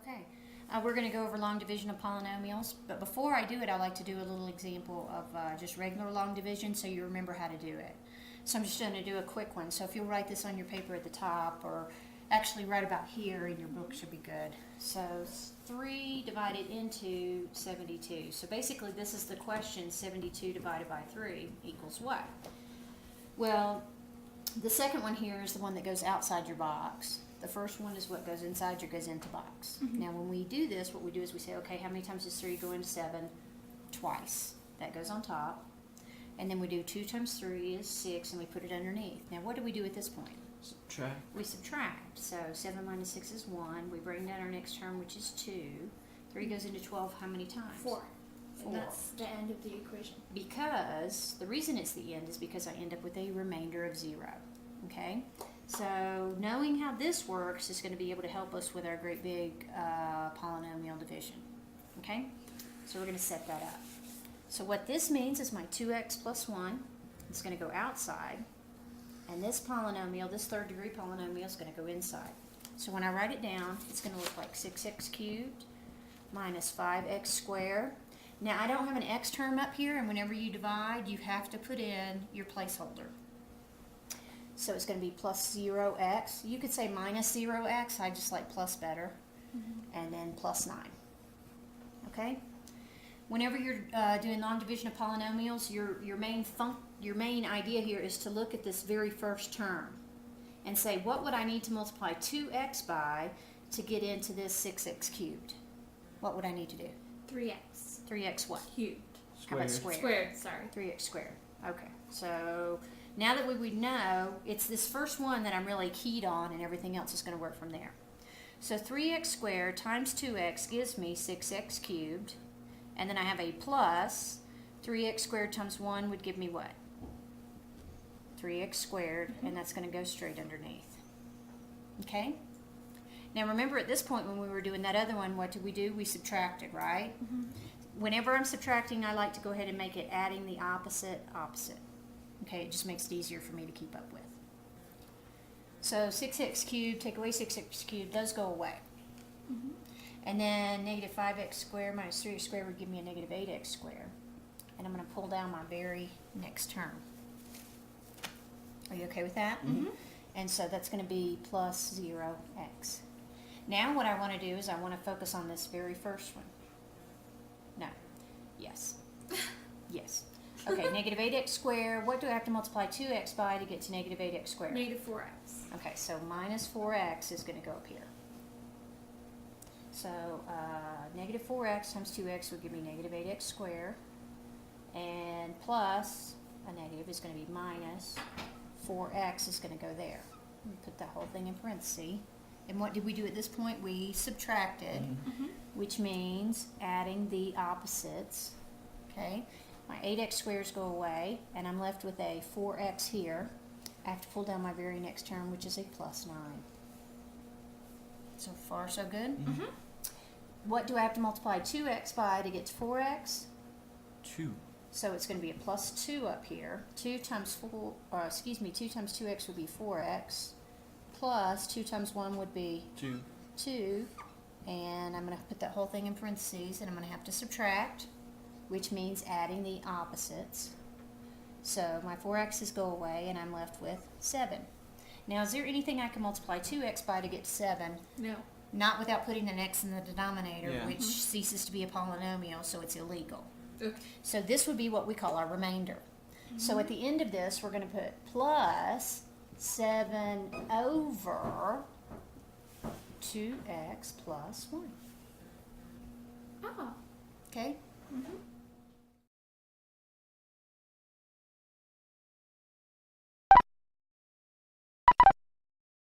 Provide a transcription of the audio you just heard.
Okay, we're going to go over long division of polynomials, but before I do it, I like to do a little example of just regular long division so you remember how to do it. So I'm just going to do a quick one. So if you'll write this on your paper at the top, or actually right about here in your book should be good. So 3 divided into 72. So basically this is the question, 72 divided by 3 equals what? Well, the second one here is the one that goes outside your box. The first one is what goes inside your goes into box. Mm-hmm. Now when we do this, what we do is we say, okay, how many times does 3 go into 7? Twice. That goes on top. And then we do 2 times 3 is 6, and we put it underneath. Now what do we do at this point? Subtract. We subtract. So 7 minus 6 is 1. We bring down our next term, which is 2. 3 goes into 12 how many times? 4. 4. And that's the end of the equation. Because, the reason it's the end is because I end up with a remainder of 0. Okay? So knowing how this works is going to be able to help us with our great big polynomial division. Okay? So we're going to set that up. So what this means is my 2x plus 1 is going to go outside. And this polynomial, this third degree polynomial, is going to go inside. So when I write it down, it's going to look like 6x cubed minus 5x squared. Now I don't have an x term up here, and whenever you divide, you have to put in your placeholder. So it's going to be plus 0x. You could say minus 0x. I just like plus better. And then plus 9. Okay? Whenever you're doing long division of polynomials, your main idea here is to look at this very first term and say, what would I need to multiply 2x by to get into this 6x cubed? What would I need to do? 3x. 3x what? Cubed. How about squared? Squared, sorry. 3x squared. Okay, so now that we would know, it's this first one that I'm really keyed on, and everything else is going to work from there. So 3x squared times 2x gives me 6x cubed, and then I have a plus 3x squared times 1 would give me what? 3x squared, and that's going to go straight underneath. Okay? Now remember, at this point when we were doing that other one, what did we do? We subtracted, right? Whenever I'm subtracting, I like to go ahead and make it adding the opposite. Okay, it just makes it easier for me to keep up with. So 6x cubed, take away 6x cubed, those go away. And then negative 5x squared minus 3x squared would give me a negative 8x squared. And I'm going to pull down my very next term. Are you okay with that? And so that's going to be plus 0x. Now what I want to do is I want to focus on this very first one. No. Yes. Yes. Okay, negative 8x squared. What do I have to multiply 2x by to get to negative 8x squared? Negative 4x. Okay, so minus 4x is going to go up here. So negative 4x times 2x would give me negative 8x squared. And plus a negative is going to be minus 4x is going to go there. We put that whole thing in parentheses. And what did we do at this point? We subtracted, which means adding the opposites. Okay, my 8x squares go away, and I'm left with a 4x here. I have to pull down my very next term, which is a plus 9. So far, so good? What do I have to multiply 2x by to get to 4x? 2. So it's going to be a plus 2 up here. 2 times 2x would be 4x. Plus 2 times 1 would be 2. And I'm going to put that whole thing in parentheses, and I'm going to have to subtract, which means adding the opposites. So my 4x's go away, and I'm left with 7. Now, is there anything I can multiply 2x by to get to 7? No. Not without putting an x in the denominator, Yeah. which ceases to be a polynomial, so it's illegal. Okay. So this would be what we call our remainder. So at the end of this, we're going to put plus 7 over 2x plus 1. Oh. Okay?